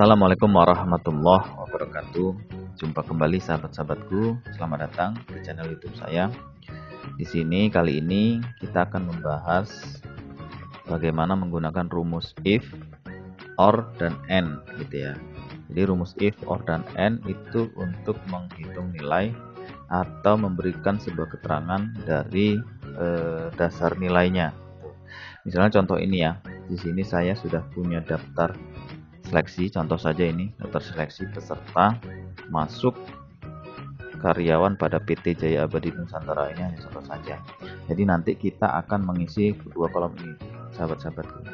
Assalamualaikum warahmatullahi wabarakatuh. Jumpa kembali sahabat-sahabatku. Selamat datang di channel YouTube saya. Di sini kali ini kita akan membahas bagaimana menggunakan rumus if, or, dan and gitu ya. Jadi rumus if, or, dan and itu untuk menghitung nilai atau memberikan sebuah keterangan dari dasar nilainya. Misalnya contoh ini ya. Di sini saya sudah punya daftar seleksi, contoh saja ini daftar seleksi peserta masuk karyawan pada PT Jaya Abadi Nusantara, ini hanya contoh saja. Jadi nanti kita akan mengisi kedua kolom ini, sahabat-sahabatku.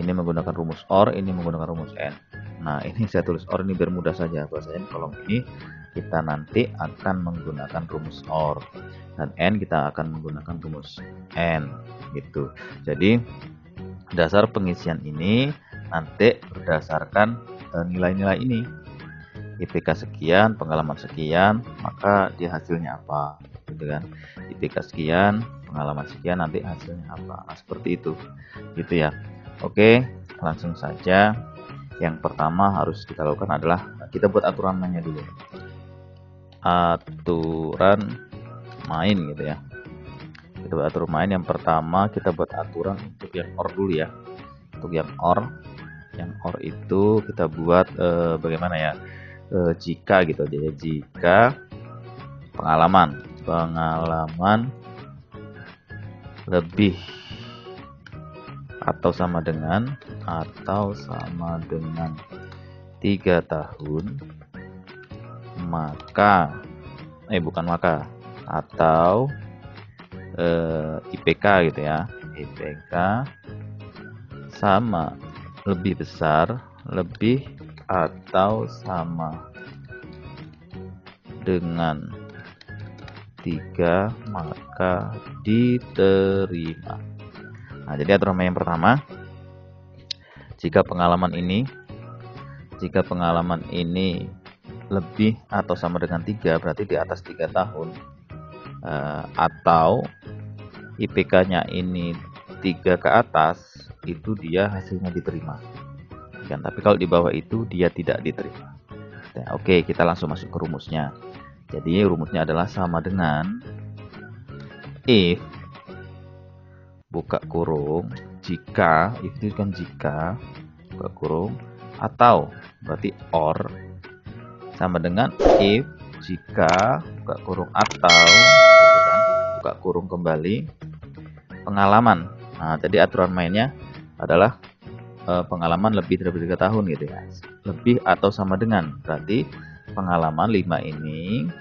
Ini menggunakan rumus or, ini menggunakan rumus and. Nah, ini saya tulis or ini biar mudah saja. Bahasanya kolom ini kita nanti akan menggunakan rumus or, dan and kita akan menggunakan rumus and gitu. Jadi dasar pengisian ini nanti berdasarkan nilai-nilai ini, IPK sekian, pengalaman sekian, maka dia hasilnya apa gitu kan. IPK sekian, pengalaman sekian, nanti hasilnya apa. Nah, seperti itu gitu ya. Oke, langsung saja. Yang pertama harus kita lakukan adalah kita buat aturan mainnya dulu. Aturan main gitu ya. Kita buat aturan main. Yang pertama kita buat aturan untuk yang or dulu ya. Untuk yang or itu kita buat bagaimana ya, jika gitu aja ya. Jika pengalaman lebih atau sama dengan 3 tahun, maka atau IPK gitu ya, IPK sama lebih besar, lebih atau sama dengan 3, maka diterima. Nah, jadi aturan main yang pertama, jika pengalaman ini lebih atau sama dengan 3, berarti di atas 3 tahun, atau IPK-nya ini 3 ke atas, itu dia hasilnya diterima kan. Tapi kalau di bawah itu dia tidak diterima. Nah, oke, kita langsung masuk ke rumusnya. Jadi rumusnya adalah sama dengan if buka kurung, jika, if itu kan jika buka kurung, atau berarti or, sama dengan if jika buka kurung atau gitu kan, buka kurung kembali pengalaman. Nah, jadi aturan mainnya adalah pengalaman lebih dari 3 tahun gitu ya. Lebih atau sama dengan, berarti pengalaman 5 ini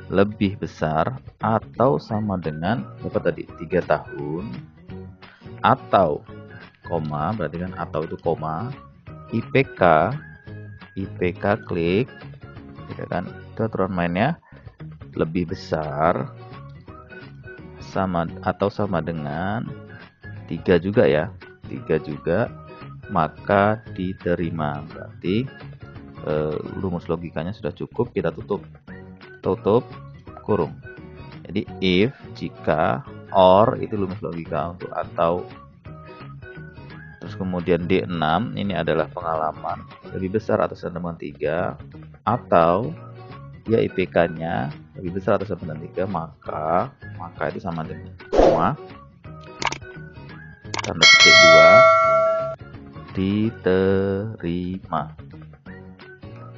lebih besar atau sama dengan berapa tadi? 3 tahun, atau koma, berarti kan atau itu koma, IPK klik gitu kan. Itu aturan mainnya lebih besar sama atau sama dengan 3 juga ya, 3 juga, maka diterima. Berarti rumus logikanya sudah cukup, kita tutup kurung. Jadi if, jika, or itu rumus logika untuk atau. Terus kemudian D6 ini adalah pengalaman lebih besar atau sama dengan 3, atau ya IPK-nya lebih besar atau sama dengan 3, maka itu sama dengan semua tanda petik 2 diterima.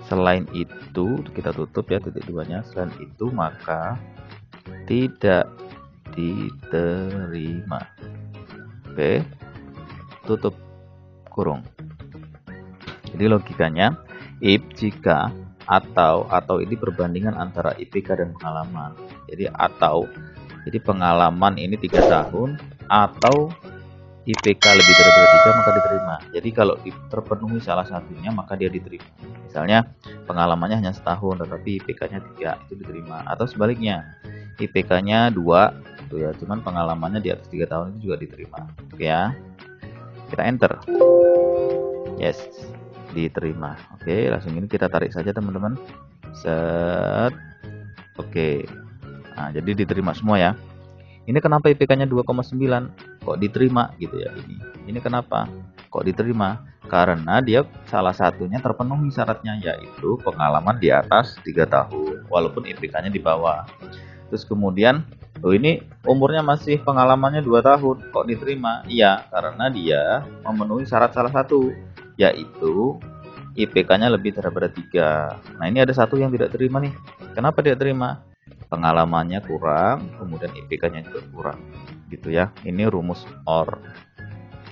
Selain itu kita tutup ya titik 2-nya. Selain itu maka tidak diterima. Oke, tutup kurung. Jadi logikanya if, jika, atau ini perbandingan antara IPK dan pengalaman. Jadi atau, jadi pengalaman ini 3 tahun atau IPK lebih dari 3, maka diterima. Jadi kalau terpenuhi salah satunya maka dia diterima. Misalnya pengalamannya hanya setahun tetapi IPK-nya 3, itu diterima. Atau sebaliknya, IPK-nya 2 itu ya, cuman pengalamannya di atas 3 tahun, itu juga diterima. Oke ya. Kita enter. Yes, diterima. Oke, langsung ini kita tarik saja teman-teman. Set. Oke. Nah, jadi diterima semua ya. Ini kenapa IPK-nya 2,9? Kok diterima gitu ya ini? Ini kenapa? Kok diterima? Karena dia salah satunya terpenuhi syaratnya, yaitu pengalaman di atas 3 tahun walaupun IPK-nya di bawah. Terus kemudian, oh ini umurnya masih pengalamannya 2 tahun, kok diterima? Iya, karena dia memenuhi syarat salah satu, yaitu IPK-nya lebih daripada 3. Nah, ini ada satu yang tidak terima nih. Kenapa tidak terima? Pengalamannya kurang, kemudian IPK-nya juga kurang. Gitu ya. Ini rumus OR.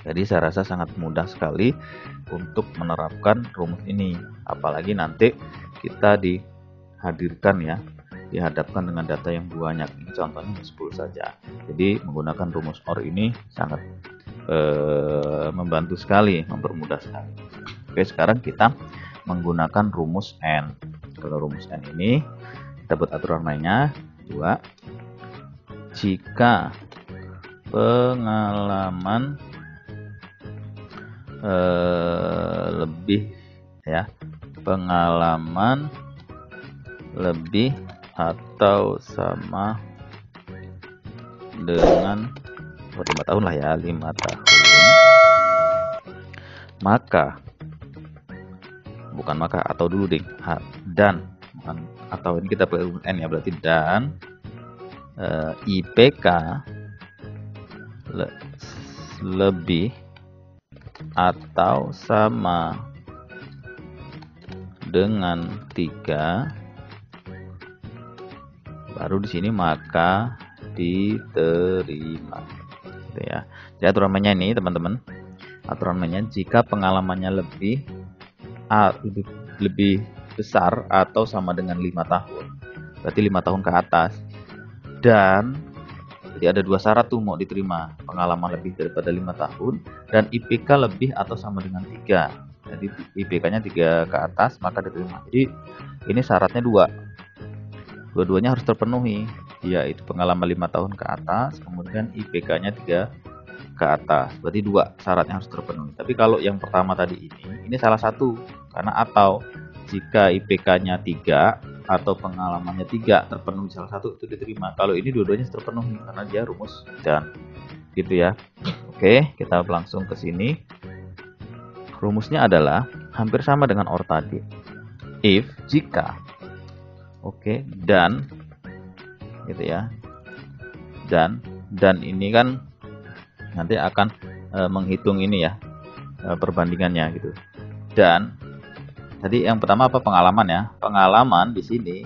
Jadi saya rasa sangat mudah sekali untuk menerapkan rumus ini. Apalagi nanti kita dihadirkan ya, dihadapkan dengan data yang banyak. Ini contohnya 10 saja. Jadi menggunakan rumus OR ini sangat membantu sekali, mempermudah sekali. Oke, sekarang kita menggunakan rumus N. Kalau rumus N ini kita buat aturan mainnya 2. Jika pengalaman lebih ya, pengalaman lebih atau sama dengan 5 tahun lah ya, 5 tahun, maka bukan maka, atau dulu deh, dan bukan atau, ini kita pakai rumus N ya, berarti dan IPK lebih atau sama dengan 3, baru di sini maka diterima, gitu ya. Jadi aturan mainnya ini teman-teman, aturan mainnya jika pengalamannya lebih besar atau sama dengan 5 tahun, berarti 5 tahun ke atas, dan jadi ada 2 syarat tuh mau diterima, pengalaman lebih daripada 5 tahun dan IPK lebih atau sama dengan 3. Jadi IPK-nya 3 ke atas maka diterima. Jadi ini syaratnya 2. Dua-duanya harus terpenuhi, yaitu pengalaman 5 tahun ke atas, kemudian IPK-nya 3 ke atas. Berarti 2 syaratnya harus terpenuhi. Tapi kalau yang pertama tadi ini salah satu, karena atau jika IPK-nya 3 atau pengalamannya 3 terpenuhi salah satu, itu diterima. Kalau ini dua-duanya terpenuhi karena dia rumus dan, gitu ya. Oke, kita langsung ke sini. Rumusnya adalah hampir sama dengan OR tadi. If, jika. Oke, dan gitu ya. Dan ini kan nanti akan menghitung ini ya, perbandingannya gitu. Dan tadi yang pertama apa? Pengalaman ya. Pengalaman di sini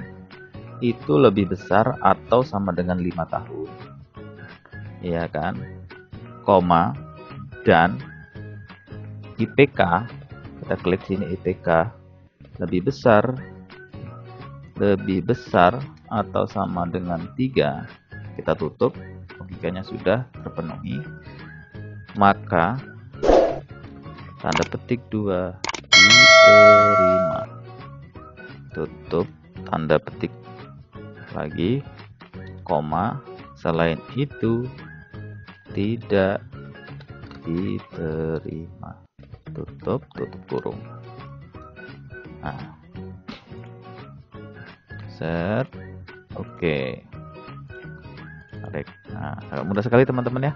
itu lebih besar atau sama dengan 5 tahun. Iya kan? Koma, dan IPK, kita klik sini IPK lebih besar atau sama dengan 3. Kita tutup, logikanya sudah terpenuhi. Maka tanda petik 2 diterima. Tutup, tanda petik lagi, koma, selain itu tidak diterima. Tutup kurung. Nah, set, oke. Nah, agak mudah sekali teman-teman ya.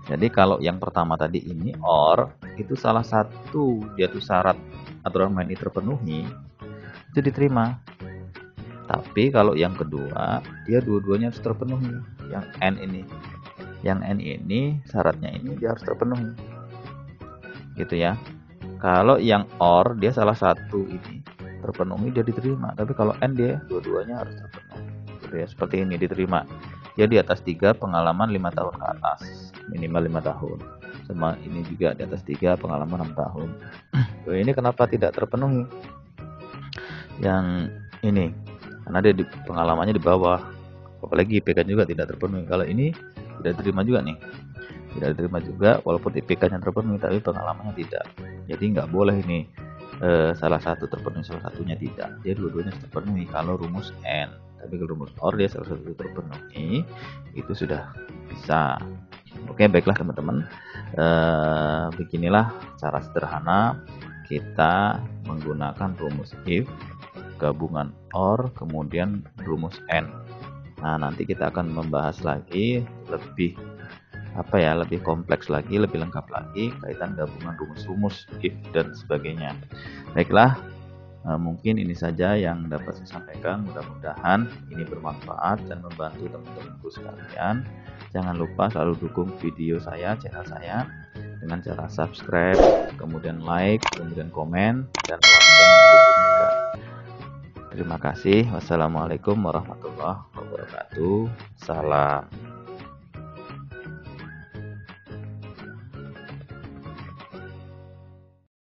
Jadi kalau yang pertama tadi ini OR, itu salah satu dia tuh syarat aturan main ini terpenuhi, itu diterima. Tapi kalau yang kedua, dia dua-duanya harus terpenuhi. Yang N ini syaratnya ini dia harus terpenuhi. Gitu ya. Kalau yang OR dia salah satu ini terpenuhi, dia diterima. Tapi kalau N dia dua-duanya harus terpenuhi. Gitu ya, seperti ini diterima. Dia di atas 3, pengalaman 5 tahun ke atas, minimal 5 tahun. Sama ini juga di atas 3, pengalaman 6 tahun. Ini kenapa tidak terpenuhi? Yang ini karena dia pengalamannya di bawah, apalagi IPK juga tidak terpenuhi. Kalau ini tidak diterima juga nih, tidak diterima juga walaupun IPK-nya terpenuhi tapi pengalamannya tidak. Jadi nggak boleh ini salah satu terpenuhi, salah satunya tidak. Dia dua-duanya terpenuhi kalau rumus N. Tapi kalau rumus OR dia salah satu terpenuhi, itu sudah bisa. Oke, baiklah teman-teman, beginilah cara sederhana kita menggunakan rumus if, gabungan OR, kemudian rumus N. Nah, nanti kita akan membahas lagi lebih lebih kompleks lagi, lebih lengkap lagi kaitan gabungan rumus-rumus if dan sebagainya. Baiklah, mungkin ini saja yang dapat saya sampaikan. Mudah-mudahan ini bermanfaat dan membantu teman-temanku sekalian. Jangan lupa selalu dukung video saya, channel saya dengan cara subscribe, kemudian like, kemudian komen, dan lonceng notifikasi. Terima kasih. Wassalamualaikum warahmatullahi wabarakatuh. Salam.